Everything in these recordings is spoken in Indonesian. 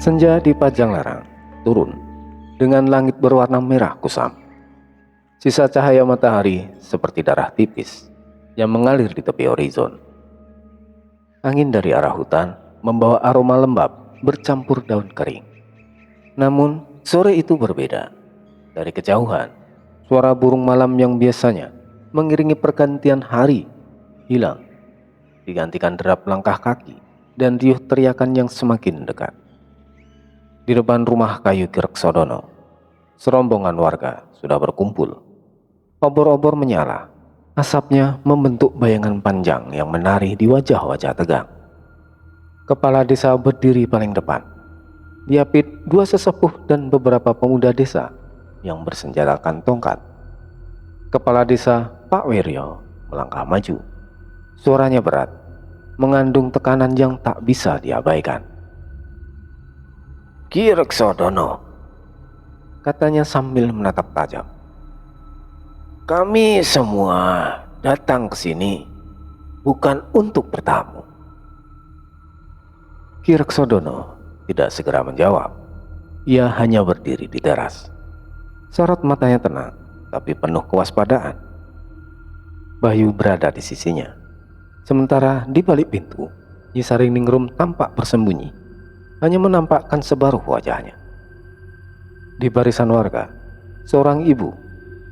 Senja di Pajanglarang turun dengan langit berwarna merah kusam. Sisa cahaya matahari seperti darah tipis yang mengalir di tepi horizon. Angin dari arah hutan membawa aroma lembab bercampur daun kering. Namun sore itu berbeda. Dari kejauhan, suara burung malam yang biasanya mengiringi pergantian hari hilang, digantikan derap langkah kaki dan riuh teriakan yang semakin dekat. Di depan rumah kayu Ki Reksodono, serombongan warga sudah berkumpul. Obor-obor menyala, asapnya membentuk bayangan panjang yang menari di wajah-wajah tegang. Kepala desa berdiri paling depan, diapit dua sesepuh dan beberapa pemuda desa yang bersenjatakan tongkat. Kepala desa Pak Wiryo melangkah maju. Suaranya berat, mengandung tekanan yang tak bisa diabaikan. "Ki Reksodono," katanya sambil menatap tajam. "Kami semua datang ke sini bukan untuk bertamu." Ki Reksodono tidak segera menjawab. Ia hanya berdiri di teras. Sorot matanya tenang, tapi penuh kewaspadaan. Bayu berada di sisinya. Sementara di balik pintu, Nyi Sariningrum tampak bersembunyi, hanya menampakkan separuh wajahnya. Di barisan warga, seorang ibu,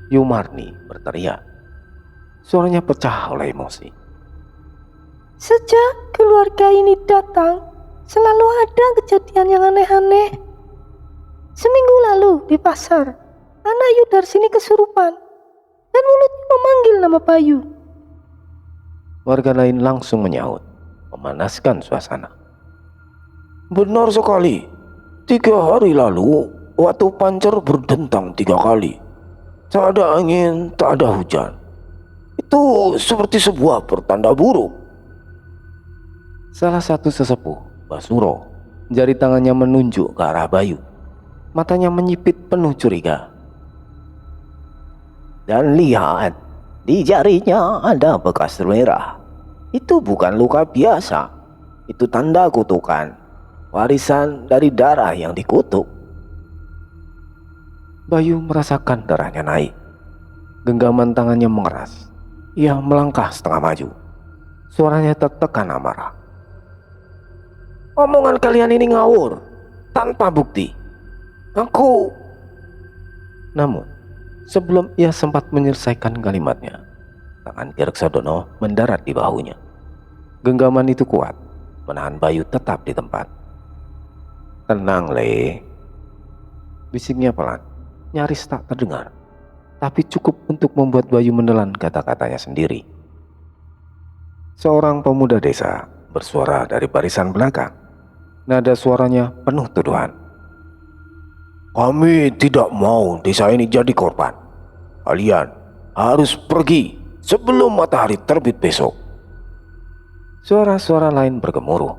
Yumarni, berteriak. Suaranya pecah oleh emosi. "Sejak keluarga ini datang, selalu ada kejadian yang aneh-aneh. Seminggu lalu di pasar, anak Yudarsini kesurupan dan mulutnya memanggil nama Bayu." Warga lain langsung menyahut, memanaskan suasana. "Benar sekali. 3 hari lalu, waktu pancar berdentang 3 kali. Tak ada angin, tak ada hujan. Itu seperti sebuah pertanda buruk." Salah satu sesepuh, Basuro, jari tangannya menunjuk ke arah Bayu. Matanya menyipit penuh curiga. "Dan lihat, di jarinya ada bekas merah. Itu bukan luka biasa. Itu tanda kutukan, warisan dari darah yang dikutuk." Bayu merasakan darahnya naik. Genggaman tangannya mengeras. Ia melangkah setengah maju. Suaranya tertekan amarah. "Omongan kalian ini ngawur, tanpa bukti. Aku..." Namun, sebelum ia sempat menyelesaikan kalimatnya, tangan Ki Reksodono mendarat di bahunya. Genggaman itu kuat, menahan Bayu tetap di tempat. "Tenang, Le," bisiknya pelan, nyaris tak terdengar, tapi cukup untuk membuat Bayu menelan kata-katanya sendiri. Seorang pemuda desa bersuara dari barisan belakang. Nada suaranya penuh tuduhan. "Kami tidak mau desa ini jadi korban. Kalian harus pergi sebelum matahari terbit besok." Suara-suara lain bergemuruh.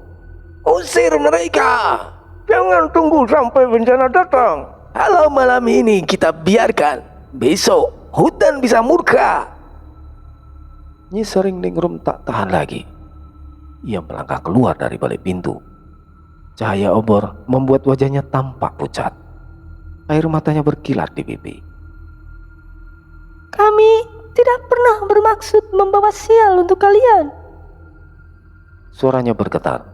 "Usir mereka! Jangan tunggu sampai bencana datang. Kalau malam ini kita biarkan, besok hutan bisa murka." Nyi Sariningrum tak tahan lagi. Ia melangkah keluar dari balik pintu. Cahaya obor membuat wajahnya tampak pucat. Air matanya berkilat di pipi. "Kami tidak pernah bermaksud membawa sial untuk kalian." Suaranya bergetar,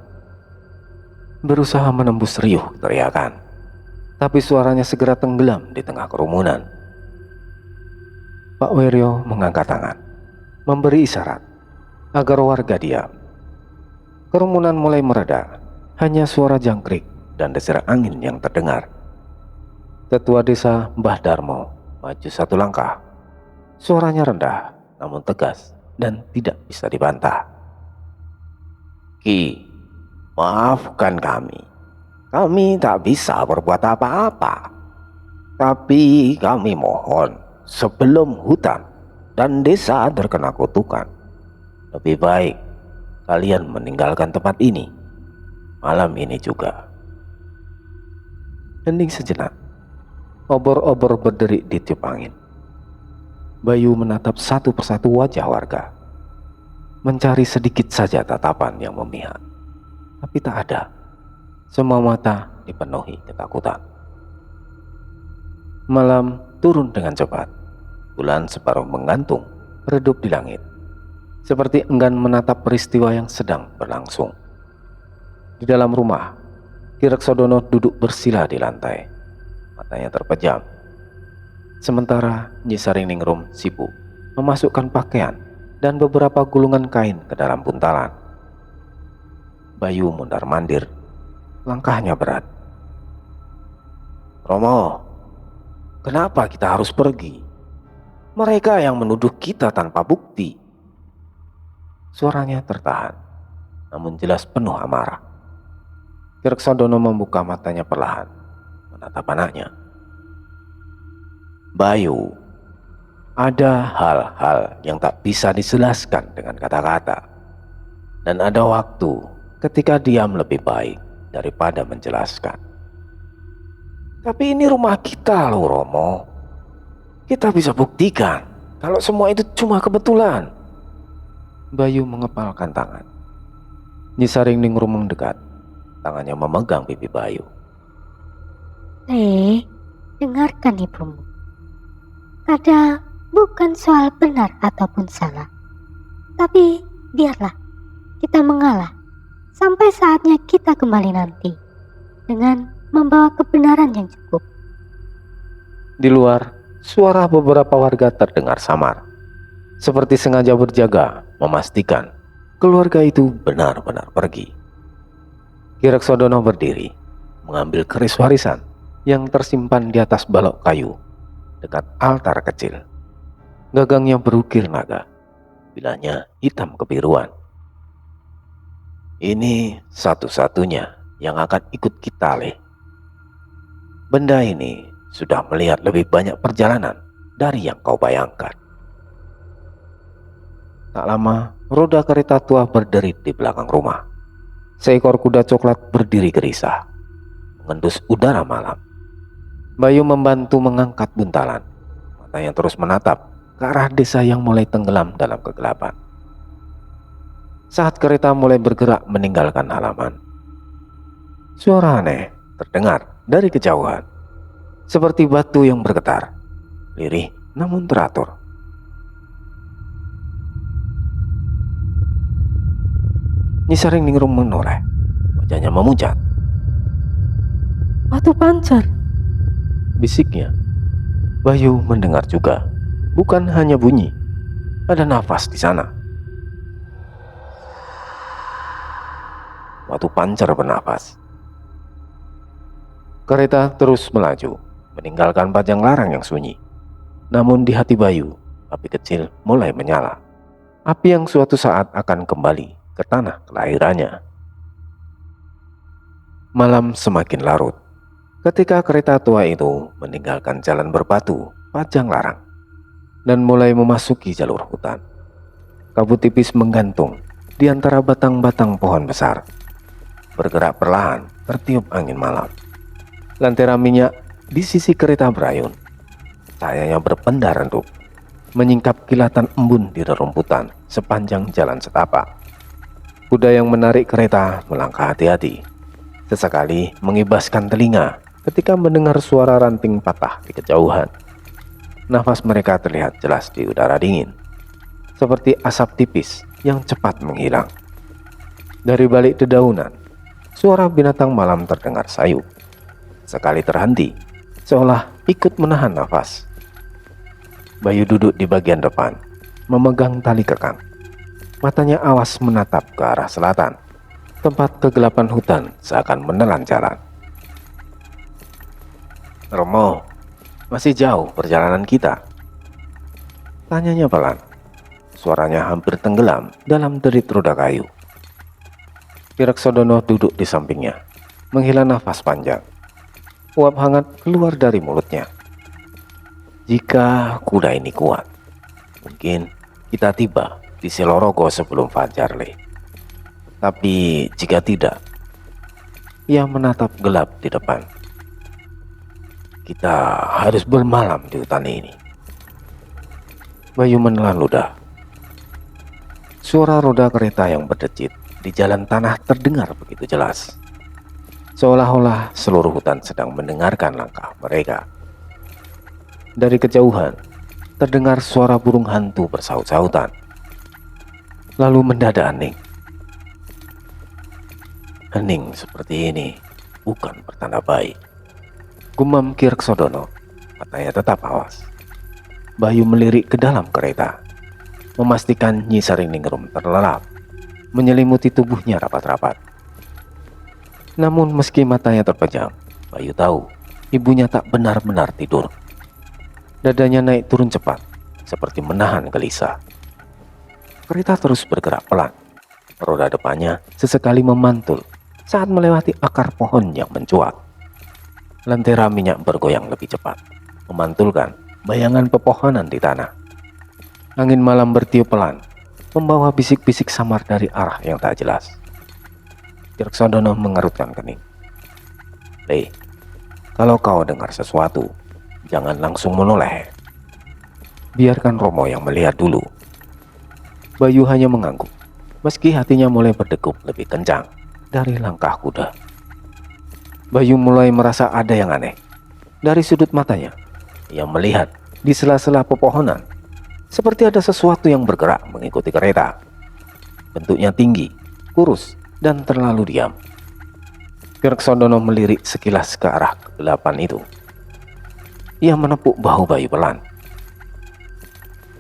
berusaha menembus riuh teriakan, tapi suaranya segera tenggelam di tengah kerumunan. Pak Wiryo mengangkat tangan, memberi isyarat agar warga diam. Kerumunan mulai mereda, hanya suara jangkrik dan desiran angin yang terdengar. Tetua desa Mbah Darmo maju satu langkah. Suaranya rendah namun tegas dan tidak bisa dibantah. "Ki, maafkan kami. Kami tak bisa berbuat apa-apa. Tapi kami mohon, sebelum hutan dan desa terkena kutukan, lebih baik kalian meninggalkan tempat ini malam ini juga." Hening sejenak. Obor-obor berderik di tiup angin. Bayu menatap satu persatu wajah warga, mencari sedikit saja tatapan yang memihak, tapi tak ada. Semua mata dipenuhi ketakutan. Malam turun dengan cepat. Bulan separuh menggantung, redup di langit, seperti enggan menatap peristiwa yang sedang berlangsung. Di dalam rumah, Ki Reksodono duduk bersila di lantai, matanya terpejam. Sementara Nyi Sariningrum sibuk memasukkan pakaian dan beberapa gulungan kain ke dalam buntalan. Bayu mundar-mandir, langkahnya berat. "Romo, kenapa kita harus pergi? Mereka yang menuduh kita tanpa bukti." Suaranya tertahan, namun jelas penuh amarah. Ki Reksodono membuka matanya perlahan, menatap anaknya. "Bayu, ada hal-hal yang tak bisa dijelaskan dengan kata-kata. Dan ada waktu ketika diam lebih baik daripada menjelaskan. Tapi ini rumah kita loh, Romo. Kita bisa buktikan kalau semua itu cuma kebetulan." Bayu mengepalkan tangan. Nyi Sariningrum mendekat, tangannya memegang pipi Bayu. Dengarkan ibumu. Kadang bukan soal benar ataupun salah, tapi biarlah kita mengalah sampai saatnya kita kembali nanti dengan membawa kebenaran yang cukup. Di luar, suara beberapa warga terdengar samar, seperti sengaja berjaga memastikan keluarga itu benar-benar pergi. Ki Reksodono berdiri, mengambil keris warisan yang tersimpan di atas balok kayu dekat altar kecil. Gagangnya berukir naga, bilahnya hitam kebiruan. "Ini satu-satunya yang akan ikut kita, Le. Benda ini sudah melihat lebih banyak perjalanan dari yang kau bayangkan." Tak lama, roda kereta tua berderit di belakang rumah. Seekor kuda coklat berdiri gelisah, mengendus udara malam. Bayu membantu mengangkat buntalan. Matanya terus menatap ke arah desa yang mulai tenggelam dalam kegelapan. Saat kereta mulai bergerak meninggalkan halaman, suara aneh terdengar dari kejauhan, seperti batu yang bergetar, lirih namun teratur. Nyi Sariningrum menoleh, wajahnya memucat. Batu pancar. Bisiknya. Bayu mendengar juga. Bukan hanya bunyi, ada nafas di sana. Batu pancar bernafas. Kereta terus melaju, meninggalkan Pajang Larang yang sunyi. Namun di hati Bayu, api kecil mulai menyala. Api yang suatu saat akan kembali ke tanah kelahirannya. Malam semakin larut ketika kereta tua itu meninggalkan jalan berbatu Pajang Larang dan mulai memasuki jalur hutan. Kabut tipis menggantung di antara batang-batang pohon besar. Bergerak perlahan tertiup angin malam. Lentera minyak di sisi kereta berayun. Cahayanya berpendar redup, menyingkap kilatan embun di rerumputan sepanjang jalan setapak. Kuda yang menarik kereta melangkah hati-hati, sesekali mengibaskan telinga ketika mendengar suara ranting patah di kejauhan. Nafas mereka terlihat jelas di udara dingin, seperti asap tipis yang cepat menghilang. Dari balik dedaunan, suara binatang malam terdengar sayu. Sekali terhenti, seolah ikut menahan nafas. Bayu duduk di bagian depan, memegang tali kekang. Matanya awas menatap ke arah selatan, tempat kegelapan hutan seakan menelan jalan. "Romo, masih jauh perjalanan kita?" tanyanya pelan. Suaranya hampir tenggelam dalam derit roda kayu. Ki Reksodono duduk di sampingnya, menghela nafas panjang. Uap hangat keluar dari mulutnya. "Jika kuda ini kuat, mungkin kita tiba di Selorogo sebelum fajar, Le. Tapi jika tidak," ia menatap gelap di depan, "kita harus bermalam di hutan ini." Bayu menelan ludah. Suara roda kereta yang berdecit di jalan tanah terdengar begitu jelas. seolah-olah seluruh hutan sedang mendengarkan langkah mereka. Dari kejauhan, terdengar suara burung hantu bersaut-sautan. Lalu mendadak hening. Hening seperti ini bukan pertanda baik, gumam Kirksodono. Matanya tetap awas. Bayu melirik ke dalam kereta, memastikan Nyi Sariningrum terlelap, menyelimuti tubuhnya rapat-rapat. Namun meski matanya terpejam, Bayu tahu ibunya tak benar-benar tidur. Dadanya naik turun cepat, seperti menahan gelisah. Kereta terus bergerak pelan. Roda depannya sesekali memantul saat melewati akar pohon yang mencuat. Lentera minyak bergoyang lebih cepat, memantulkan bayangan pepohonan di tanah. Angin malam bertiup pelan, membawa bisik-bisik samar dari arah yang tak jelas. Kirksodono mengerutkan kening. Kalau kau dengar sesuatu, jangan langsung menoleh. Biarkan Romo yang melihat dulu. Bayu hanya mengangguk, meski hatinya mulai berdegup lebih kencang dari langkah kuda. Bayu mulai merasa ada yang aneh. Dari sudut matanya, ia melihat di sela-sela pepohonan, seperti ada sesuatu yang bergerak mengikuti kereta. Bentuknya tinggi, kurus, dan terlalu diam. Kirksodono melirik sekilas ke arah kegelapan itu. Ia menepuk bahu Bayu pelan.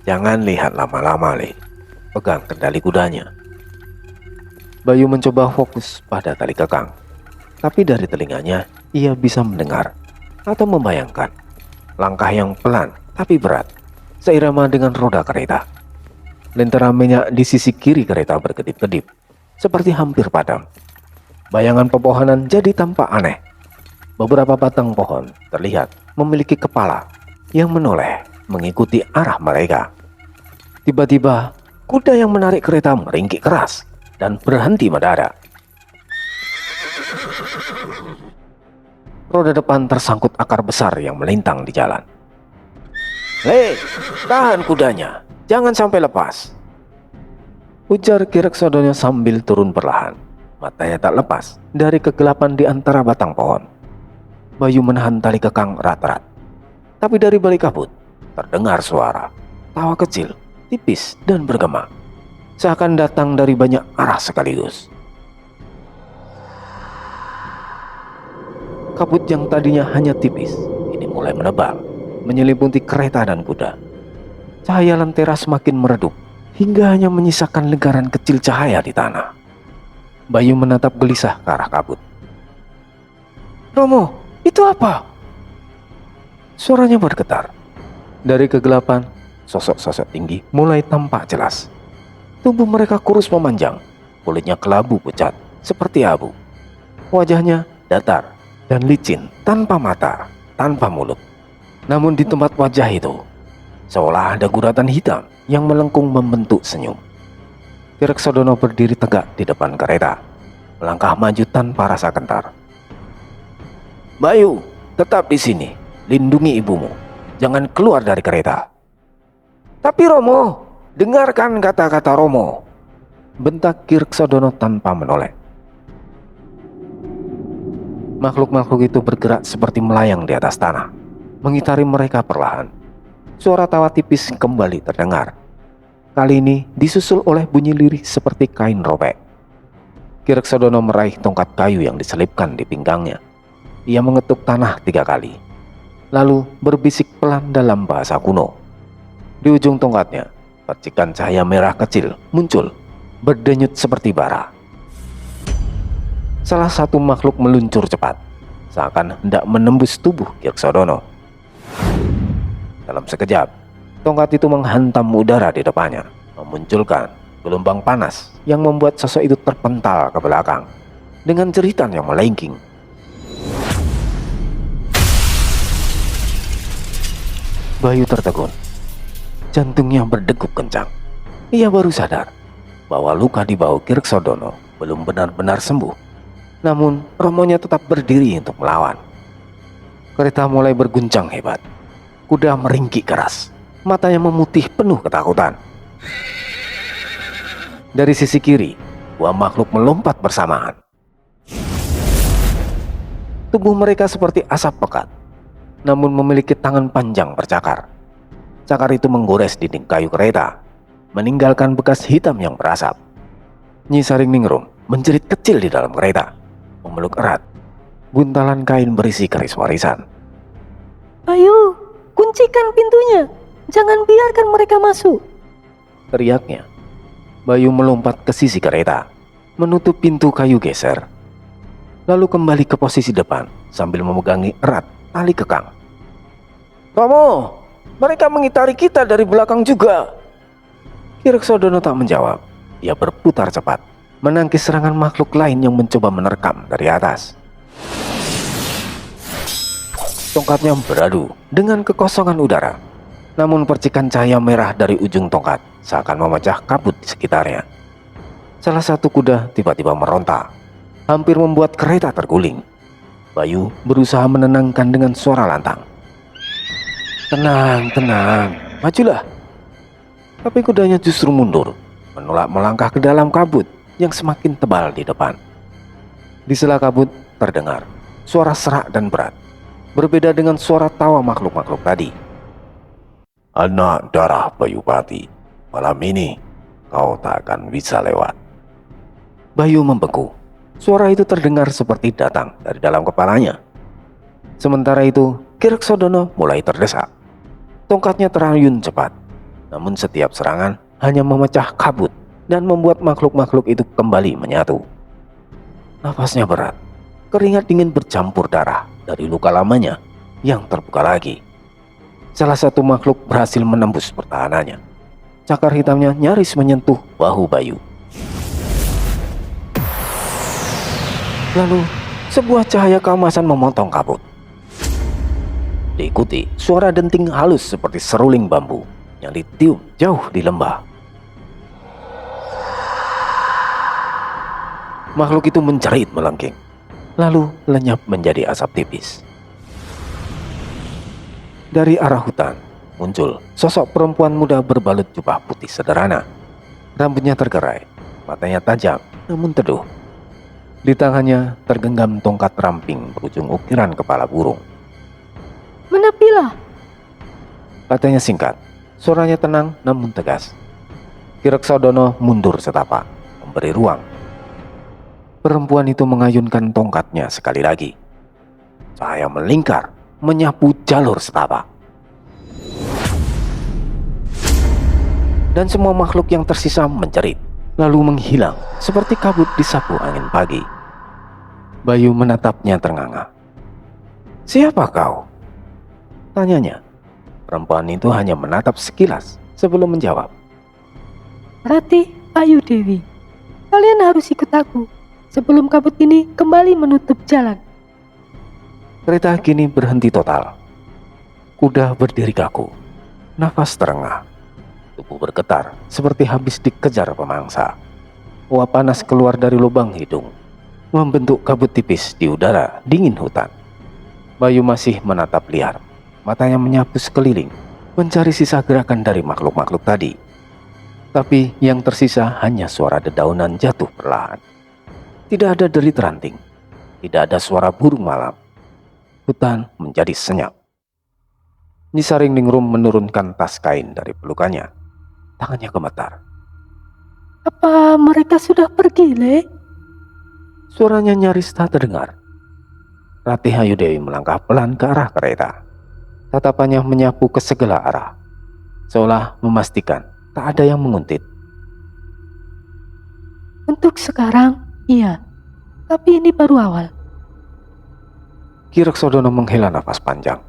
Jangan lihat lama-lama, Pegang kendali kudanya. Bayu mencoba fokus pada tali kekang, tapi dari telinganya ia bisa mendengar atau membayangkan langkah yang pelan tapi berat, seirama dengan roda kereta. Lentera minyak di sisi kiri kereta berkedip-kedip, seperti hampir padam. Bayangan pepohonan jadi tampak aneh. Beberapa batang pohon terlihat memiliki kepala yang menoleh mengikuti arah mereka. Tiba-tiba, kuda yang menarik kereta meringkik keras dan berhenti mendadak. Roda depan tersangkut akar besar yang melintang di jalan. Tahan kudanya, jangan sampai lepas, ujar Kirksodono sambil turun perlahan. Matanya tak lepas dari kegelapan di antara batang pohon. Bayu menahan tali kekang erat-erat. Tapi dari balik kabut terdengar suara tawa kecil, tipis dan bergema, seakan datang dari banyak arah sekaligus. Kabut yang tadinya hanya tipis ini mulai menebal, menyelimuti kereta dan kuda. Cahaya lentera semakin meredup hingga hanya menyisakan lingkaran kecil cahaya di tanah. Bayu menatap gelisah ke arah kabut. Romo, itu apa? Suaranya bergetar. Dari kegelapan, sosok-sosok tinggi mulai tampak jelas. Tubuh mereka kurus memanjang, kulitnya kelabu pucat seperti abu. Wajahnya datar dan licin, tanpa mata, tanpa mulut. Namun di tempat wajah itu, seolah ada guratan hitam yang melengkung membentuk senyum. Kirksodono berdiri tegak di depan kereta, melangkah maju tanpa rasa gentar. Bayu, tetap di sini, lindungi ibumu, jangan keluar dari kereta. Tapi Romo, dengarkan kata-kata Romo, bentak Kirksodono tanpa menoleh. Makhluk-makhluk itu bergerak seperti melayang di atas tanah, mengitari mereka perlahan. Suara tawa tipis kembali terdengar. Kali ini disusul oleh bunyi lirih seperti kain robek. Kirksodono meraih tongkat kayu yang diselipkan di pinggangnya. Ia mengetuk tanah 3 kali, lalu berbisik pelan dalam bahasa kuno. Di ujung tongkatnya, percikan cahaya merah kecil muncul, berdenyut seperti bara. Salah satu makhluk meluncur cepat, seakan hendak menembus tubuh Kirksodono. Dalam sekejap, tongkat itu menghantam udara di depannya, memunculkan gelombang panas yang membuat sosok itu terpental ke belakang dengan jeritan yang melengking. Bayu tertegun, jantungnya berdegup kencang. Ia baru sadar bahwa luka di bahu Kirksodono belum benar-benar sembuh. Namun romonya tetap berdiri untuk melawan. Kereta mulai berguncang hebat. Kuda meringkik keras, matanya memutih penuh ketakutan. Dari sisi kiri, 2 makhluk melompat bersamaan. Tubuh mereka seperti asap pekat, namun memiliki tangan panjang bercakar. Cakar itu menggores dinding kayu kereta, meninggalkan bekas hitam yang berasap. Nyi Saringningrum menjerit kecil di dalam kereta, memeluk erat buntalan kain berisi keris warisan. Ayo, kuncikan pintunya. Jangan biarkan mereka masuk. Teriaknya. Bayu melompat ke sisi kereta, menutup pintu kayu geser, lalu kembali ke posisi depan sambil memegangi erat tali kekang. "Kamu, mereka mengitari kita dari belakang juga." Kireksodono tak menjawab. Ia berputar cepat, menangkis serangan makhluk lain yang mencoba menerkam dari atas. Tongkatnya beradu dengan kekosongan udara, namun percikan cahaya merah dari ujung tongkat seakan memecah kabut di sekitarnya. Salah satu kuda tiba-tiba meronta, hampir membuat kereta terguling. Bayu berusaha menenangkan dengan suara lantang. "Tenang, tenang, majulah." Tapi kudanya justru mundur, menolak melangkah ke dalam kabut yang semakin tebal di depan. Di sela kabut terdengar suara serak dan berat, berbeda dengan suara tawa makhluk-makhluk tadi. "Anak darah Bayupati, malam ini kau tak akan bisa lewat." Bayu membeku. Suara itu terdengar seperti datang dari dalam kepalanya. Sementara itu, Kireksodono mulai terdesak. Tongkatnya terayun cepat, namun setiap serangan hanya memecah kabut dan membuat makhluk-makhluk itu kembali menyatu. Nafasnya berat, keringat dingin bercampur darah dari luka lamanya yang terbuka lagi. Salah satu makhluk berhasil menembus pertahanannya. Cakar hitamnya nyaris menyentuh bahu Bayu. Lalu, sebuah cahaya keemasan memotong kabut. Diikuti suara denting halus seperti seruling bambu yang ditiup jauh di lembah. Makhluk itu menjerit melengking, lalu lenyap menjadi asap tipis. Dari arah hutan muncul sosok perempuan muda berbalut jubah putih sederhana. Rambutnya tergerai, matanya tajam namun teduh. Di tangannya tergenggam tongkat ramping berujung ukiran kepala burung. Menepilah. Katanya singkat, suaranya tenang namun tegas. Kireksodono mundur setapak, memberi ruang. Perempuan itu mengayunkan tongkatnya sekali lagi. Cahaya melingkar, menyapu jalur setapak. Dan semua makhluk yang tersisa menjerit, lalu menghilang seperti kabut disapu angin pagi. Bayu menatapnya ternganga. "Siapa kau?" tanyanya. Perempuan itu hanya menatap sekilas sebelum menjawab. Rati Ayu Dewi, kalian harus ikut aku sebelum kabut ini kembali menutup jalan. Kereta kini berhenti total. Kuda berdiri kaku, nafas terengah, tubuh bergetar seperti habis dikejar pemangsa. Uap panas keluar dari lubang hidung, membentuk kabut tipis di udara dingin hutan. Bayu masih menatap liar, matanya menyapu sekeliling, mencari sisa gerakan dari makhluk-makhluk tadi. Tapi yang tersisa hanya suara dedaunan jatuh perlahan. Tidak ada derit ranting, tidak ada suara burung malam. Hutan menjadi senyap. Nyi Saringningrum menurunkan tas kain dari pelukannya. Tangannya gemetar. Apa mereka sudah pergi, Le? Suaranya nyaris tak terdengar. Ratih Ayu Dewi melangkah pelan ke arah kereta. Tatapannya menyapu ke segala arah, seolah memastikan tak ada yang menguntit. Untuk sekarang, iya. Tapi ini baru awal. Kireksodono menghela nafas panjang,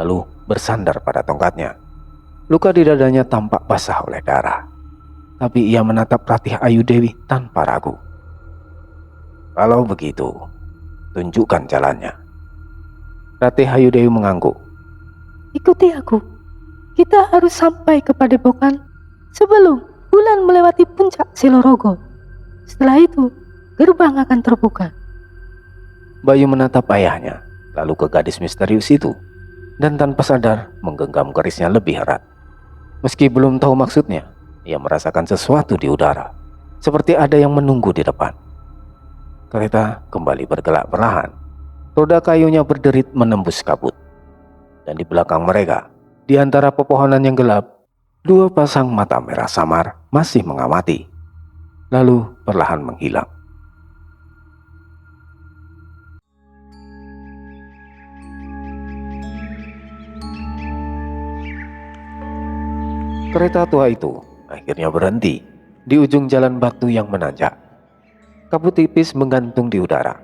lalu bersandar pada tongkatnya. Luka di dadanya tampak basah oleh darah. Tapi ia menatap Ratih Ayu Dewi tanpa ragu. "Kalau begitu, tunjukkan jalannya." Ratih Ayu Dewi mengangguk. Ikuti aku. Kita harus sampai ke Padepokan sebelum bulan melewati puncak Silorogo. Setelah itu, gerbang akan terbuka. Bayu menatap ayahnya, lalu ke gadis misterius itu, dan tanpa sadar menggenggam kerisnya lebih erat. Meski belum tahu maksudnya, ia merasakan sesuatu di udara, seperti ada yang menunggu di depan. Kereta kembali bergelak perlahan. Roda kayunya berderit menembus kabut. Dan di belakang mereka, di antara pepohonan yang gelap, dua pasang mata merah samar masih mengamati, lalu perlahan menghilang. Kereta tua itu akhirnya berhenti di ujung jalan batu yang menanjak. Kabut tipis menggantung di udara,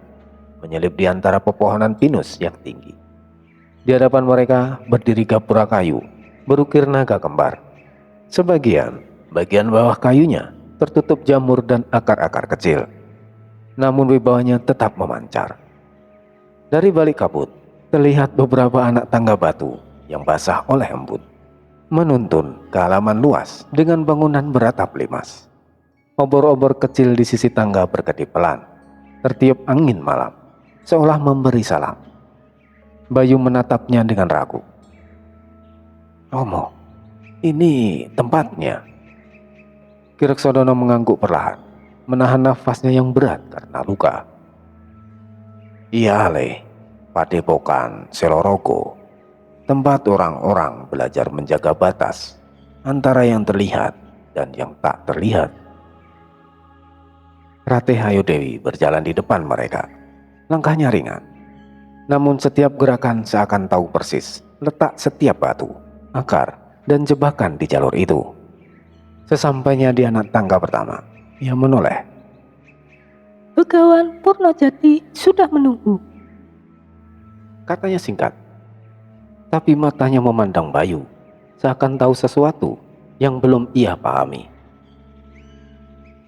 menyelip di antara pepohonan pinus yang tinggi. Di hadapan mereka berdiri gapura kayu berukir naga kembar. Bagian bawah kayunya tertutup jamur dan akar-akar kecil, namun wibawanya tetap memancar. Dari balik kabut terlihat beberapa anak tangga batu yang basah oleh embun, menuntun ke halaman luas dengan bangunan beratap limas. Obor-obor kecil di sisi tangga berkedip pelan, tertiup angin malam, seolah memberi salam. Bayu menatapnya dengan ragu. "Romo, ini tempatnya?" Kireksodono mengangguk perlahan, menahan nafasnya yang berat karena luka. "Iya, Le, Padepokan Selorogo, tempat orang-orang belajar menjaga batas antara yang terlihat dan yang tak terlihat." Ratih Ayu Dewi berjalan di depan mereka. Langkahnya ringan, namun setiap gerakan seakan tahu persis letak setiap batu, akar, dan jebakan di jalur itu. Sesampainya di anak tangga pertama, ia menoleh. Begawan Purnojati sudah menunggu, Katanya singkat, tapi matanya memandang Bayu, seakan tahu sesuatu yang belum ia pahami.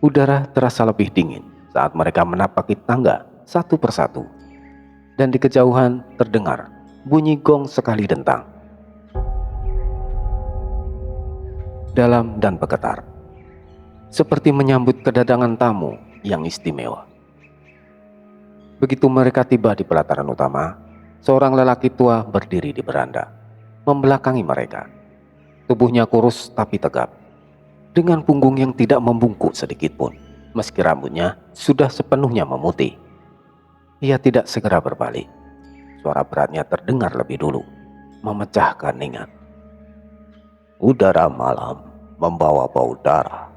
Udara terasa lebih dingin saat mereka menapaki tangga satu persatu, dan di kejauhan terdengar bunyi gong sekali dentang, dalam dan bergetar, seperti menyambut kedatangan tamu yang istimewa. Begitu mereka tiba di pelataran utama, seorang lelaki tua berdiri di beranda, membelakangi mereka. Tubuhnya kurus tapi tegap, dengan punggung yang tidak membungkuk sedikit pun, meski rambutnya sudah sepenuhnya memutih. Ia tidak segera berbalik. Suara beratnya terdengar lebih dulu, memecah keheningan. "Udara malam membawa bau darah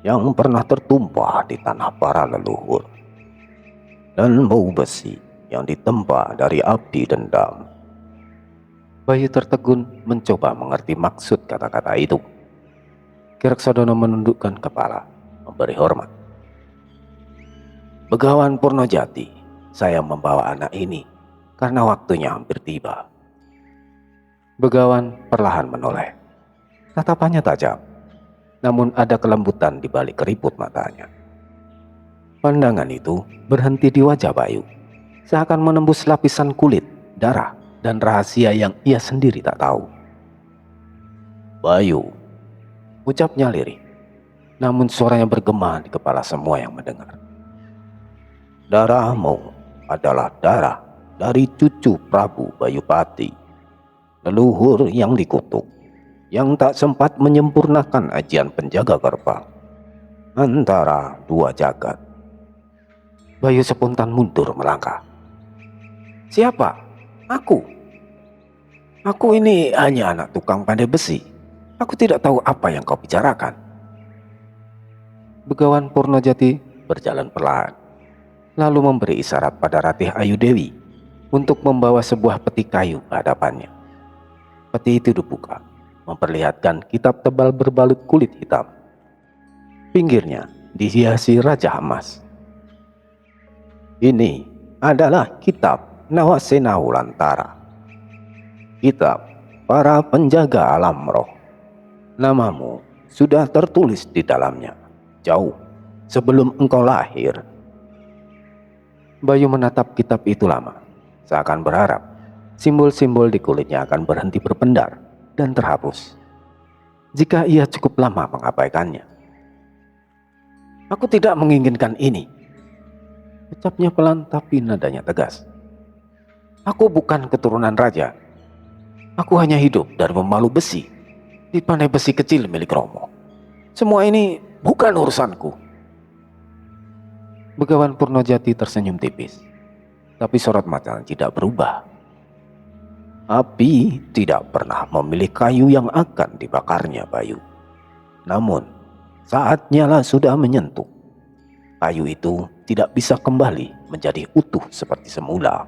yang pernah tertumpah di tanah para leluhur, dan bau besi yang ditempa dari abdi dendam." Bayu tertegun mencoba mengerti maksud kata-kata itu. Kireksodono menundukkan kepala, memberi hormat. "Begawan Purnojati, saya membawa anak ini karena waktunya hampir tiba." Begawan perlahan menoleh. Tatapannya tajam, namun ada kelembutan di balik keriput matanya. Pandangan itu berhenti di wajah Bayu, seakan menembus lapisan kulit, darah, dan rahasia yang ia sendiri tak tahu. "Bayu," ucapnya lirih, namun suaranya bergema di kepala semua yang mendengar. "Darahmu adalah darah dari cucu Prabu Bayupati, leluhur yang dikutuk, yang tak sempat menyempurnakan ajian penjaga gerbang antara dua jagat." Bayu spontan mundur melangkah. "Siapa? Aku? Aku ini hanya anak tukang pandai besi. Aku tidak tahu apa yang kau bicarakan." Begawan Purnojati berjalan perlahan, lalu memberi isyarat pada Ratih Ayu Dewi untuk membawa sebuah peti kayu ke hadapannya. Peti itu dibuka, memperlihatkan kitab tebal berbalut kulit hitam. Pinggirnya dihiasi raja emas. "Ini adalah kitab Nawasena Wulantara, kitab para penjaga alam roh. Namamu sudah tertulis di dalamnya jauh sebelum engkau lahir." Bayu menatap kitab itu lama, seakan berharap simbol-simbol di kulitnya akan berhenti berpendar dan terhapus jika ia cukup lama mengabaikannya. "Aku tidak menginginkan ini," ucapnya pelan tapi nadanya tegas. "Aku bukan keturunan raja. Aku hanya hidup dari memalu besi di pandai besi kecil milik Romo. Semua ini bukan urusanku." Begawan Purnojati tersenyum tipis. Tapi sorot mata tidak berubah. Api tidak pernah memilih kayu yang akan dibakarnya, Bayu. Namun, saat nyala sudah menyentuh, kayu itu tidak bisa kembali menjadi utuh seperti semula.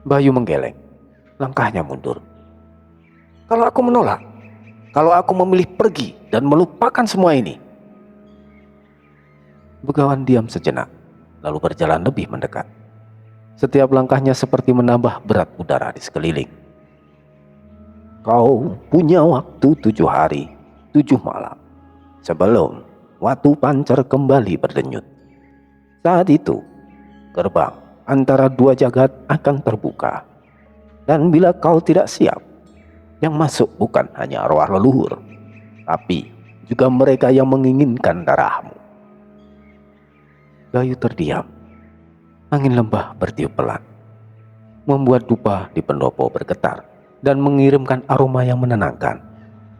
Bayu menggeleng, langkahnya mundur. Kalau aku menolak, kalau aku memilih pergi dan melupakan semua ini. Begawan diam sejenak, lalu berjalan lebih mendekat. Setiap langkahnya seperti menambah berat udara di sekeliling. Kau punya waktu 7 hari, 7 malam, sebelum Watu Pancer kembali berdenyut. Saat itu, gerbang antara 2 jagat akan terbuka. Dan bila kau tidak siap, yang masuk bukan hanya arwah leluhur, tapi juga mereka yang menginginkan darahmu. Bayu terdiam. Angin lembah bertiup pelan, membuat dupa di pendopo bergetar dan mengirimkan aroma yang menenangkan.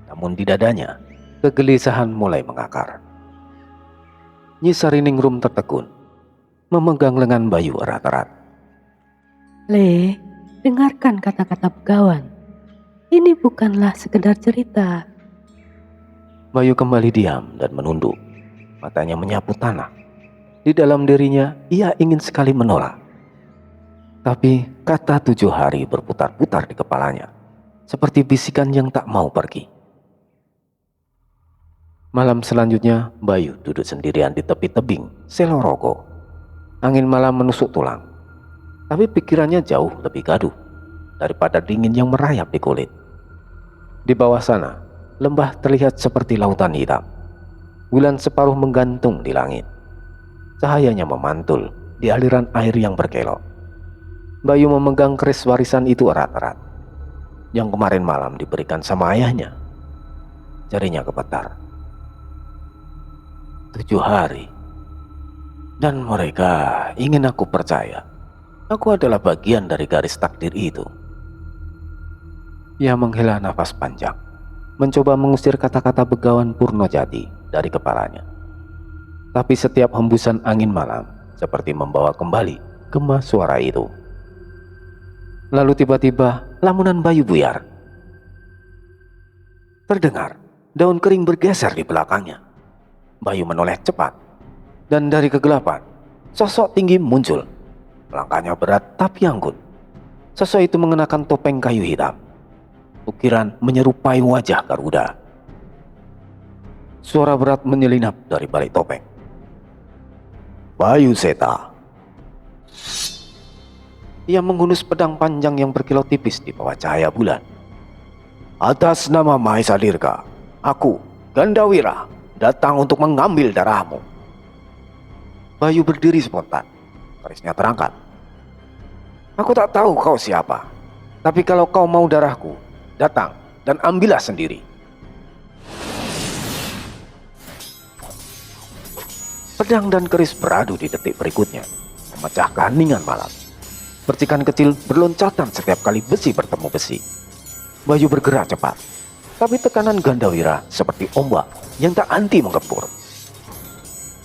Namun di dadanya, kegelisahan mulai mengakar. Nyi Sariningrum tertegun, memegang lengan Bayu erat-erat. Le, dengarkan kata-kata Begawan. Ini bukanlah sekedar cerita. Bayu kembali diam dan menunduk. Matanya menyapu tanah. Di dalam dirinya, ia ingin sekali menolak. Tapi kata 7 hari berputar-putar di kepalanya, seperti bisikan yang tak mau pergi. Malam selanjutnya, Bayu duduk sendirian di tepi tebing Selorogo. Angin malam menusuk tulang, tapi pikirannya jauh lebih gaduh daripada dingin yang merayap di kulit. Di bawah sana, lembah terlihat seperti lautan hitam. Bulan separuh menggantung di langit. Cahayanya memantul di aliran air yang berkelok. Bayu memegang keris warisan itu erat-erat, yang kemarin malam diberikan sama ayahnya. Jarinya gemetar. 7 hari. Dan mereka ingin aku percaya aku adalah bagian dari garis takdir itu. Ia menghela nafas panjang, mencoba mengusir kata-kata Begawan Purnojati dari kepalanya. Tapi setiap hembusan angin malam seperti membawa kembali gema suara itu. Lalu tiba-tiba lamunan Bayu buyar. Terdengar daun kering bergeser di belakangnya. Bayu menoleh cepat, dan dari kegelapan sosok tinggi muncul. Langkahnya berat tapi anggun. Sosok itu mengenakan topeng kayu hitam. Ukiran menyerupai wajah Garuda. Suara berat menyelinap dari balik topeng. Bayu Seta. Ia menghunus pedang panjang yang berkilau tipis di bawah cahaya bulan. Atas nama Mahesa Dirga, aku, Gandawira, datang untuk mengambil darahmu. Bayu berdiri spontan, kerisnya terangkat. Aku tak tahu kau siapa, tapi kalau kau mau darahku, datang dan ambillah sendiri. Pedang dan keris beradu di detik berikutnya, memecah keheningan malam. Percikan kecil berloncatan setiap kali besi bertemu besi. Bayu bergerak cepat, tapi tekanan Gandawira seperti ombak yang tak henti menggempur.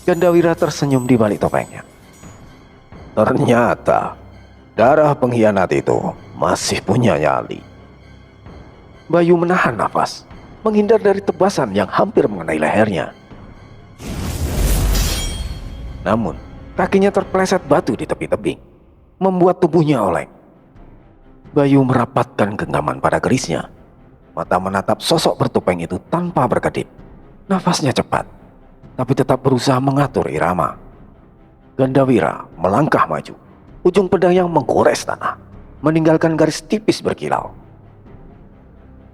Gandawira tersenyum di balik topengnya. Ternyata darah pengkhianat itu masih punya nyali. Bayu menahan nafas, menghindar dari tebasan yang hampir mengenai lehernya. Namun, kakinya terpeleset batu di tepi tebing, membuat tubuhnya oleng. Bayu merapatkan genggaman pada kerisnya. Mata menatap sosok bertopeng itu tanpa berkedip. Nafasnya cepat, tapi tetap berusaha mengatur irama. Gandawira melangkah maju, ujung pedang yang menggores tanah, meninggalkan garis tipis berkilau.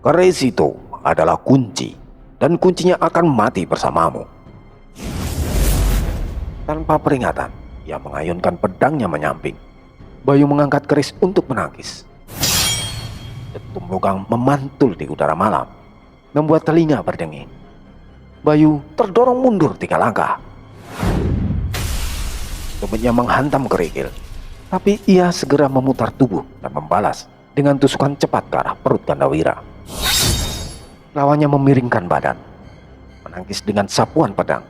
Keris itu adalah kunci, dan kuncinya akan mati bersamamu. Tanpa peringatan, ia mengayunkan pedangnya menyamping. Bayu mengangkat keris untuk menangkis. Dentum logam memantul di udara malam, membuat telinga berdenging. Bayu terdorong mundur 3 langkah. Tubuhnya menghantam kerikil, tapi ia segera memutar tubuh dan membalas dengan tusukan cepat ke arah perut Gandawira. Lawannya memiringkan badan, menangkis dengan sapuan pedang,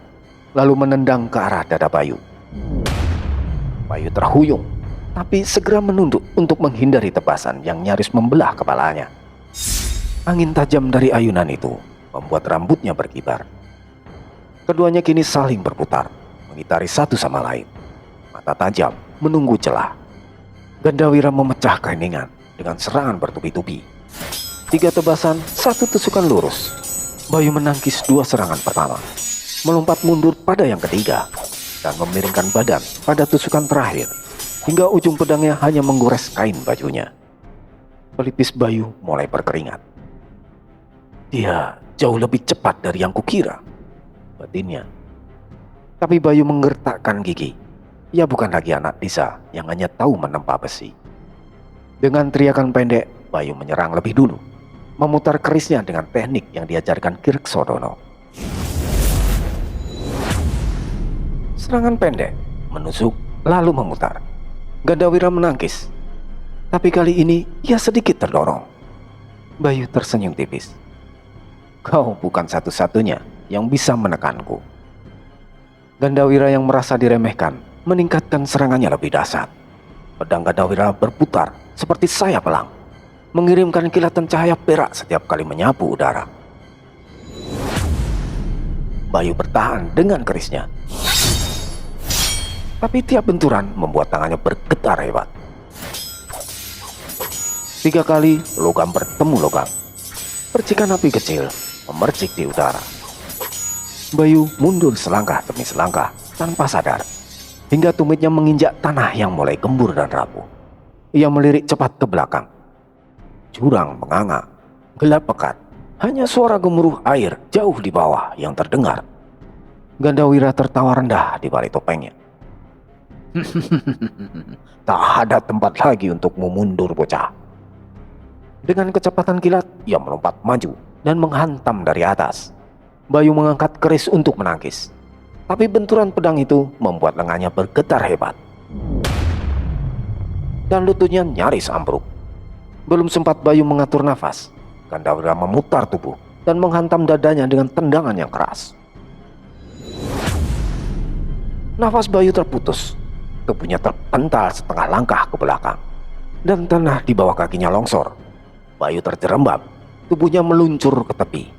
lalu menendang ke arah dada Bayu. Bayu terhuyung tapi segera menunduk untuk menghindari tebasan yang nyaris membelah kepalanya. Angin tajam dari ayunan itu membuat rambutnya berkibar. Keduanya kini saling berputar, mengitari satu sama lain. Mata tajam menunggu celah. Gandawira memecah keheningan dengan serangan bertubi-tubi. 3 tebasan, 1 tusukan lurus. Bayu menangkis 2 serangan pertama, melompat mundur pada yang ketiga, dan memiringkan badan pada tusukan terakhir, hingga ujung pedangnya hanya menggores kain bajunya. Pelipis Bayu mulai berkeringat. Dia jauh lebih cepat dari yang kukira, batinnya. Tapi Bayu menggertakkan gigi. Ia bukan lagi anak desa yang hanya tahu menempa besi. Dengan teriakan pendek, Bayu menyerang lebih dulu, memutar kerisnya dengan teknik yang diajarkan Kirksodono. Serangan pendek, menusuk, lalu memutar. Gandawira menangkis. Tapi kali ini ia sedikit terdorong. Bayu tersenyum tipis. Kau bukan satu-satunya yang bisa menekanku. Gandawira yang merasa diremehkan meningkatkan serangannya lebih dahsyat. Pedang Gandawira berputar seperti sayap elang, mengirimkan kilatan cahaya perak setiap kali menyapu udara. Bayu bertahan dengan kerisnya. Tapi tiap benturan membuat tangannya bergetar hebat. 3 kali logam bertemu logam. Percikan api kecil memercik di udara. Bayu mundur selangkah demi selangkah tanpa sadar, hingga tumitnya menginjak tanah yang mulai gembur dan rapuh. Ia melirik cepat ke belakang. Jurang menganga, gelap pekat, hanya suara gemuruh air jauh di bawah yang terdengar. Gandawira tertawa rendah di balik topengnya. Tak ada tempat lagi untukmu mundur, bocah. Dengan kecepatan kilat, ia melompat maju dan menghantam dari atas. Bayu mengangkat keris untuk menangkis, tapi benturan pedang itu membuat lengannya bergetar hebat, dan lututnya nyaris ambruk. Belum sempat Bayu mengatur nafas, Gandawira memutar tubuh dan menghantam dadanya dengan tendangan yang keras. Nafas Bayu terputus, tubuhnya terpental setengah langkah ke belakang, dan tanah di bawah kakinya longsor. Bayu terjerembab, tubuhnya meluncur ke tepi.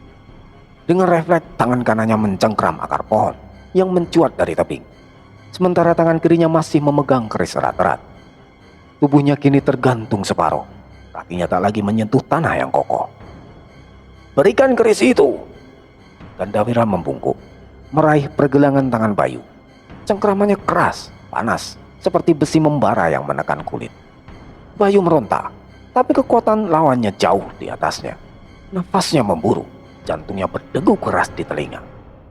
Dengan refleks, tangan kanannya mencengkram akar pohon yang mencuat dari tebing, sementara tangan kirinya masih memegang keris erat-erat. Tubuhnya kini tergantung separuh, kakinya tak lagi menyentuh tanah yang kokoh. Berikan keris itu! Gandawira membungkuk, meraih pergelangan tangan Bayu. Cengkramannya keras, panas, seperti besi membara yang menekan kulit. Bayu meronta, tapi kekuatan lawannya jauh di atasnya. Nafasnya memburu, jantungnya berdegup keras di telinga.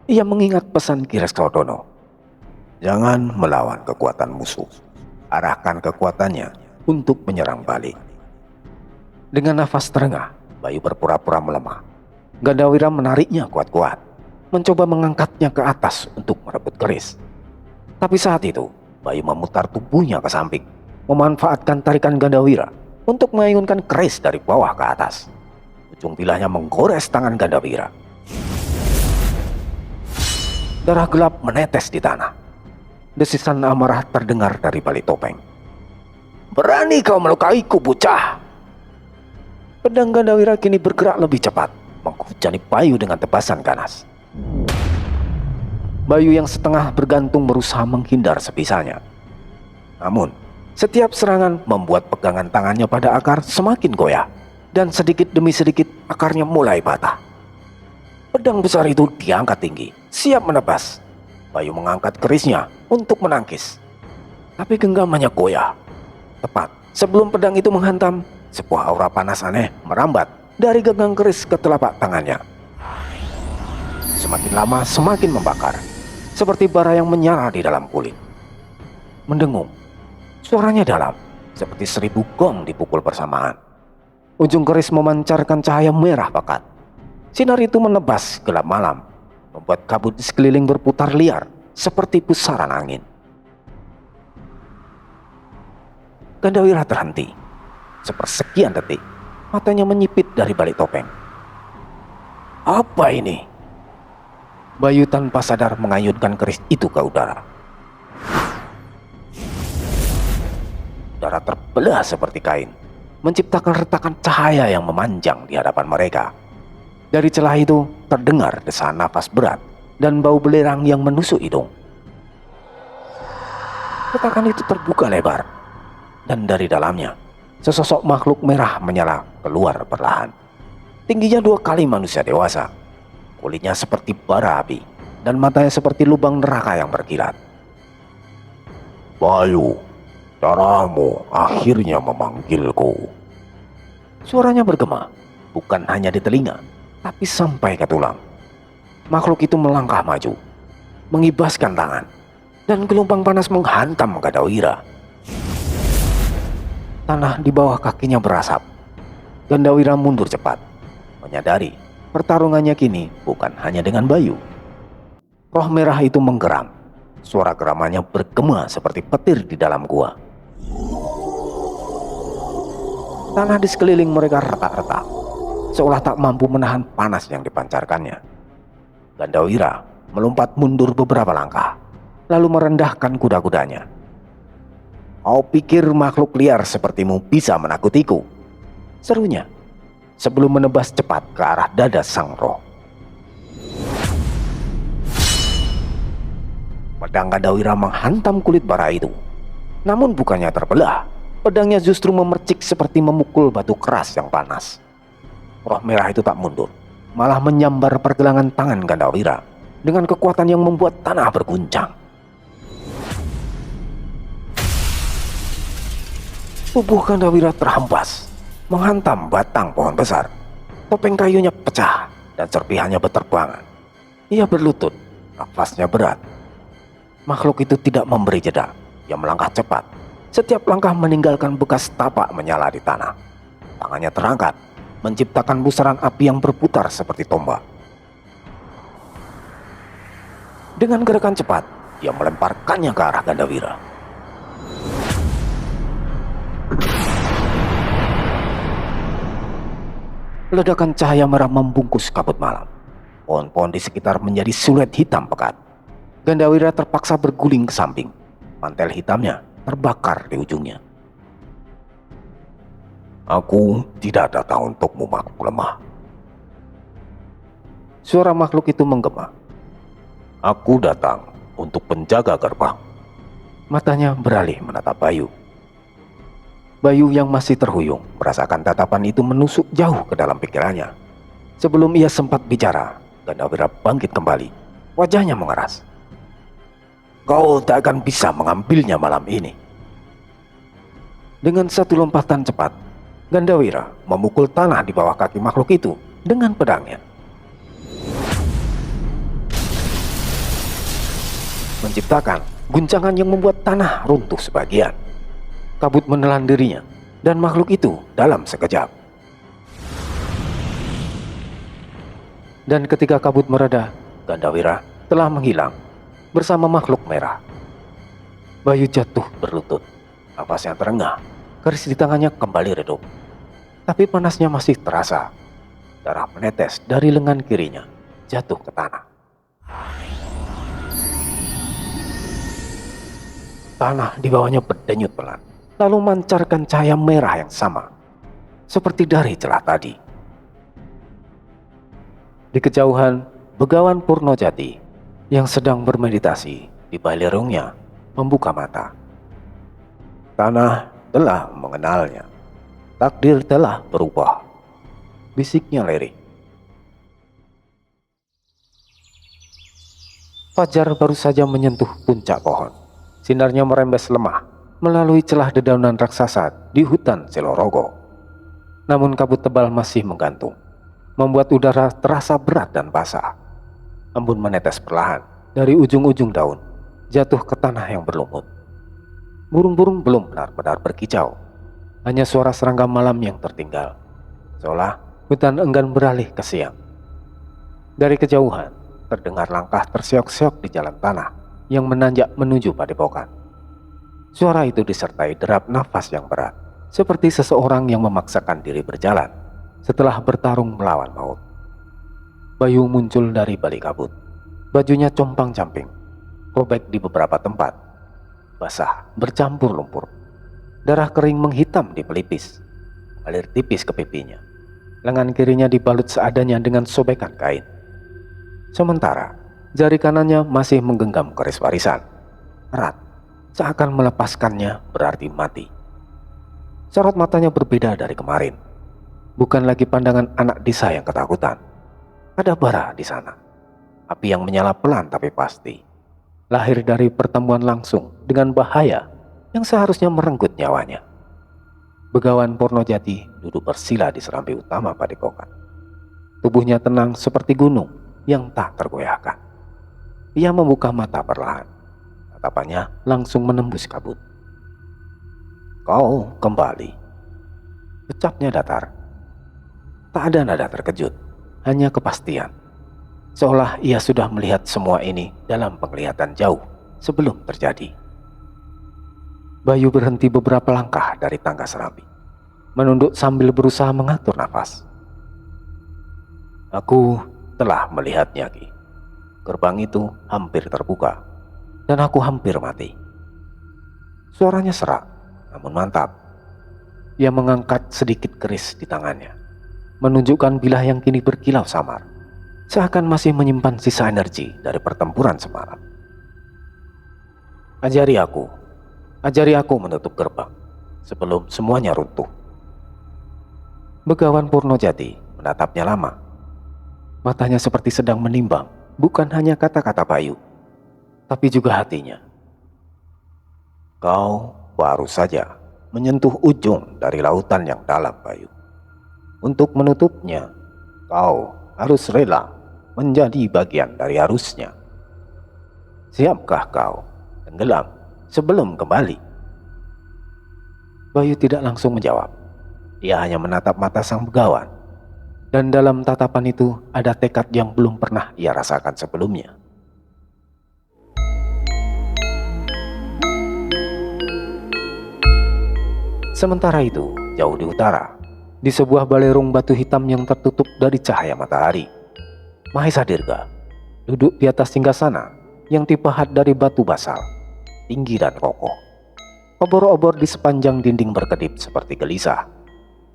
Ia mengingat pesan Kirksodono. Jangan melawan kekuatan musuh, arahkan kekuatannya untuk menyerang balik. Dengan nafas terengah, Bayu berpura-pura melemah. Gandawira menariknya kuat-kuat, mencoba mengangkatnya ke atas untuk merebut keris. Tapi saat itu, Bayu memutar tubuhnya ke samping, memanfaatkan tarikan Gandawira untuk mengayunkan keris dari bawah ke atas. Ujung bilahnya menggores tangan Gandawira. Darah gelap menetes di tanah. Desisan amarah terdengar dari balik topeng. Berani kau melukaiku, bocah! Pedang Gandawira kini bergerak lebih cepat, menghujani Bayu dengan tebasan ganas. Bayu yang setengah bergantung berusaha menghindar sebisanya. Namun, setiap serangan membuat pegangan tangannya pada akar semakin goyah, dan sedikit demi sedikit akarnya mulai patah. Pedang besar itu diangkat tinggi, siap menebas. Bayu mengangkat kerisnya untuk menangkis, tapi genggamannya goyah. Tepat sebelum pedang itu menghantam, sebuah aura panas aneh merambat dari genggam keris ke telapak tangannya. Semakin lama semakin membakar, seperti bara yang menyala di dalam kulit. Mendengung, suaranya dalam, seperti 1000 gong dipukul bersamaan. Ujung keris memancarkan cahaya merah pekat. Sinar itu menebas gelap malam, membuat kabut di sekeliling berputar liar seperti pusaran angin. Gandawira terhenti. Sepersekian detik, matanya menyipit dari balik topeng. Apa ini? Bayu tanpa sadar mengayunkan keris itu ke udara. terbelah seperti kain, menciptakan retakan cahaya yang memanjang di hadapan mereka. Dari celah itu terdengar desahan nafas berat dan bau belerang yang menusuk hidung. Retakan itu terbuka lebar, dan dari dalamnya sesosok makhluk merah menyala keluar perlahan. Tingginya 2 kali manusia dewasa, kulitnya seperti bara api, dan matanya seperti lubang neraka yang berkilat. "Bayu, caramu akhirnya memanggilku." Suaranya bergema, bukan hanya di telinga, tapi sampai ke tulang. Makhluk itu melangkah maju, mengibaskan tangan, dan gelombang panas menghantam Gandawira. Tanah di bawah kakinya berasap. Gandawira mundur cepat, menyadari pertarungannya kini bukan hanya dengan Bayu. Roh merah itu menggeram. Suara geramannya bergema seperti petir di dalam gua. Tanah di sekeliling mereka retak-retak, seolah tak mampu menahan panas yang dipancarkannya. Gandawira melompat mundur beberapa langkah, lalu merendahkan kuda-kudanya. "Kau pikir makhluk liar sepertimu bisa menakutiku?" serunya, sebelum menebas cepat ke arah dada sang roh. Pedang Gandawira menghantam kulit bara itu. Namun bukannya terbelah, pedangnya justru memercik seperti memukul batu keras yang panas. Roh merah itu tak mundur, malah menyambar pergelangan tangan Gandawira dengan kekuatan yang membuat tanah berguncang. Tubuh Gandawira terhempas, menghantam batang pohon besar. Topeng kayunya pecah dan serpihannya berterbangan. Ia berlutut, nafasnya berat. Makhluk itu tidak memberi jeda. Ia melangkah cepat. Setiap langkah meninggalkan bekas tapak menyala di tanah. Tangannya terangkat, menciptakan pusaran api yang berputar seperti tombak. Dengan gerakan cepat, ia melemparkannya ke arah Gandawira. Ledakan cahaya merah membungkus kabut malam. Pohon-pohon di sekitar menjadi siluet hitam pekat. Gandawira terpaksa berguling ke samping. Mantel hitamnya terbakar di ujungnya. "Aku tidak datang untukmu, makhluk lemah." Suara makhluk itu menggema. "Aku datang untuk penjaga gerbang." Matanya beralih menatap Bayu. Bayu yang masih terhuyung merasakan tatapan itu menusuk jauh ke dalam pikirannya. Sebelum ia sempat bicara, Gandawira bangkit kembali. Wajahnya mengeras. "Kau tak akan bisa mengambilnya malam ini." Dengan satu lompatan cepat, Gandawira memukul tanah di bawah kaki makhluk itu dengan pedangnya. Menciptakan guncangan yang membuat tanah runtuh sebagian. Kabut menelan dirinya dan makhluk itu dalam sekejap. Dan ketika kabut mereda, Gandawira telah menghilang bersama makhluk merah. Bayu jatuh berlutut, nafasnya terengah, keris di tangannya kembali redup. Tapi panasnya masih terasa. Darah menetes dari lengan kirinya, jatuh ke tanah. Tanah di bawahnya berdenyut pelan, lalu memancarkan cahaya merah yang sama, seperti dari celah tadi. Di kejauhan, Begawan Purnojati yang sedang bermeditasi di balerungnya membuka mata. Tanah telah mengenalnya. Takdir telah berubah. Bisiknya lirih. Fajar baru saja menyentuh puncak pohon. Sinarnya merembes lemah melalui celah dedaunan raksasa di hutan Selorogo. Namun kabut tebal masih menggantung, membuat udara terasa berat dan basah. Embun menetes perlahan dari ujung-ujung daun, jatuh ke tanah yang berlumut. Burung-burung belum benar-benar berkicau, hanya suara serangga malam yang tertinggal, seolah hutan enggan beralih ke siang. Dari kejauhan, terdengar langkah terseok-seok di jalan tanah yang menanjak menuju padepokan. Suara itu disertai derap nafas yang berat, seperti seseorang yang memaksakan diri berjalan setelah bertarung melawan maut. Bayu muncul dari balik kabut. Bajunya compang-camping, robek di beberapa tempat, basah bercampur lumpur. Darah kering menghitam di pelipis, mengalir tipis ke pipinya. Lengan kirinya dibalut seadanya dengan sobekan kain. Sementara jari kanannya masih menggenggam keris warisan. Erat, seakan melepaskannya berarti mati. Sorot matanya berbeda dari kemarin. Bukan lagi pandangan anak desa yang ketakutan. Ada bara di sana. Api yang menyala pelan tapi pasti. Lahir dari pertemuan langsung dengan bahaya yang seharusnya merenggut nyawanya. Begawan Purnojati duduk bersila di serambi utama padepokan. Tubuhnya tenang seperti gunung yang tak tergoyahkan. Ia membuka mata perlahan. Tatapannya langsung menembus kabut. "Kau kembali," ucapnya datar. Tak ada nada terkejut, hanya kepastian. Seolah ia sudah melihat semua ini dalam penglihatan jauh sebelum terjadi. Bayu berhenti beberapa langkah dari tangga serambi, menunduk sambil berusaha mengatur nafas. "Aku telah melihatnya, Ki. Gerbang itu hampir terbuka, dan aku hampir mati." Suaranya serak, namun mantap. Ia mengangkat sedikit keris di tangannya, menunjukkan bilah yang kini berkilau samar, seakan masih menyimpan sisa energi dari pertempuran semalam. Ajari aku menutup gerbang sebelum semuanya runtuh." Begawan Purnojati menatapnya lama. Matanya seperti sedang menimbang bukan hanya kata-kata Bayu, tapi juga hatinya. "Kau baru saja menyentuh ujung dari lautan yang dalam, Bayu. Untuk menutupnya, kau harus rela menjadi bagian dari arusnya. Siapkah kau tenggelam sebelum kembali?" Bayu tidak langsung menjawab. Dia hanya menatap mata sang begawan. Dan dalam tatapan itu ada tekad yang belum pernah ia rasakan sebelumnya. Sementara itu, jauh di utara, di sebuah balerung batu hitam yang tertutup dari cahaya matahari, Mahesa Dirga duduk di atas singgasana yang dipahat dari batu basal, tinggi dan kokoh. Obor-obor di sepanjang dinding berkedip seperti gelisah,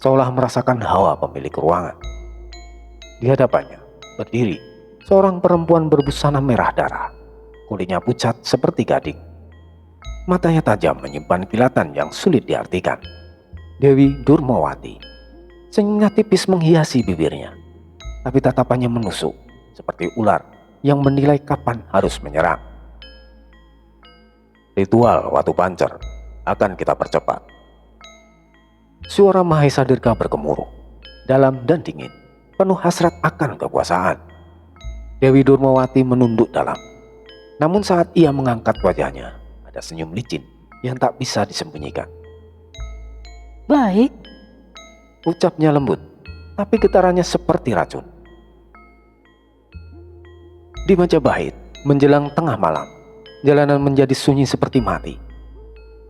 seolah merasakan hawa pemilik ruangan. Di hadapannya berdiri seorang perempuan berbusana merah darah, kulitnya pucat seperti gading. Matanya tajam menyimpan kilatan yang sulit diartikan. Dewi Durmawati. Senyumnya tipis menghiasi bibirnya, tapi tatapannya menusuk seperti ular yang menilai kapan harus menyerang. "Ritual Watu Pancer akan kita percepat." Suara Mahesa Dirga bergemuruh, dalam dan dingin, penuh hasrat akan kekuasaan. Dewi Durmawati menunduk dalam. Namun saat ia mengangkat wajahnya, ada senyum licin yang tak bisa disembunyikan. Baik, Ucapnya lembut, tapi getarannya seperti racun. Di Majapahit, menjelang tengah malam, jalanan menjadi sunyi seperti mati.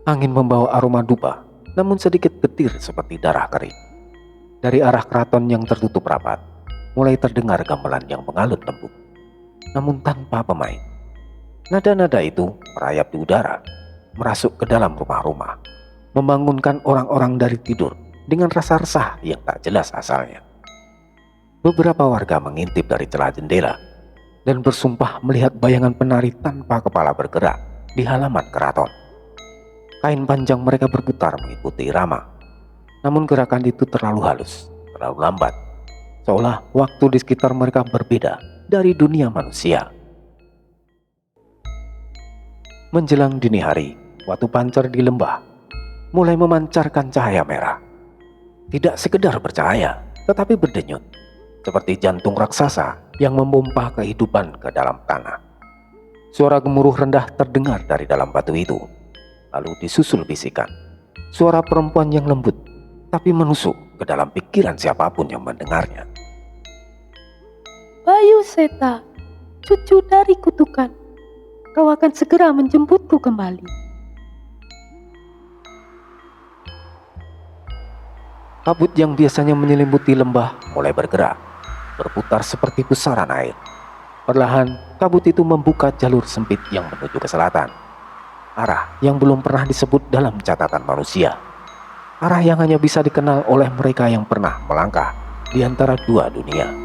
Angin membawa aroma dupa, namun sedikit getir seperti darah kering. Dari arah keraton yang tertutup rapat, mulai terdengar gamelan yang mengalut lembut, namun tanpa pemain. Nada-nada itu merayap di udara, merasuk ke dalam rumah-rumah, membangunkan orang-orang dari tidur dengan rasa resah yang tak jelas asalnya. Beberapa warga mengintip dari celah jendela dan bersumpah melihat bayangan penari tanpa kepala bergerak di halaman keraton. Kain panjang mereka berputar mengikuti irama, namun gerakan itu terlalu halus, terlalu lambat, seolah waktu di sekitar mereka berbeda dari dunia manusia. Menjelang dini hari, Watu Pancer di lembah mulai memancarkan cahaya merah. Tidak sekedar bercahaya, tetapi berdenyut, seperti jantung raksasa yang memompa kehidupan ke dalam tanah. Suara gemuruh rendah terdengar dari dalam batu itu, lalu disusul bisikan. Suara perempuan yang lembut, tapi menusuk ke dalam pikiran siapapun yang mendengarnya. Bayu Seta, cucu dari kutukan, kau akan segera menjemputku kembali. Kabut yang biasanya menyelimuti lembah mulai bergerak, berputar seperti pusaran air. Perlahan, kabut itu membuka jalur sempit yang menuju ke selatan, arah yang belum pernah disebut dalam catatan manusia. arah yang hanya bisa dikenal oleh mereka yang pernah melangkah di antara dua dunia.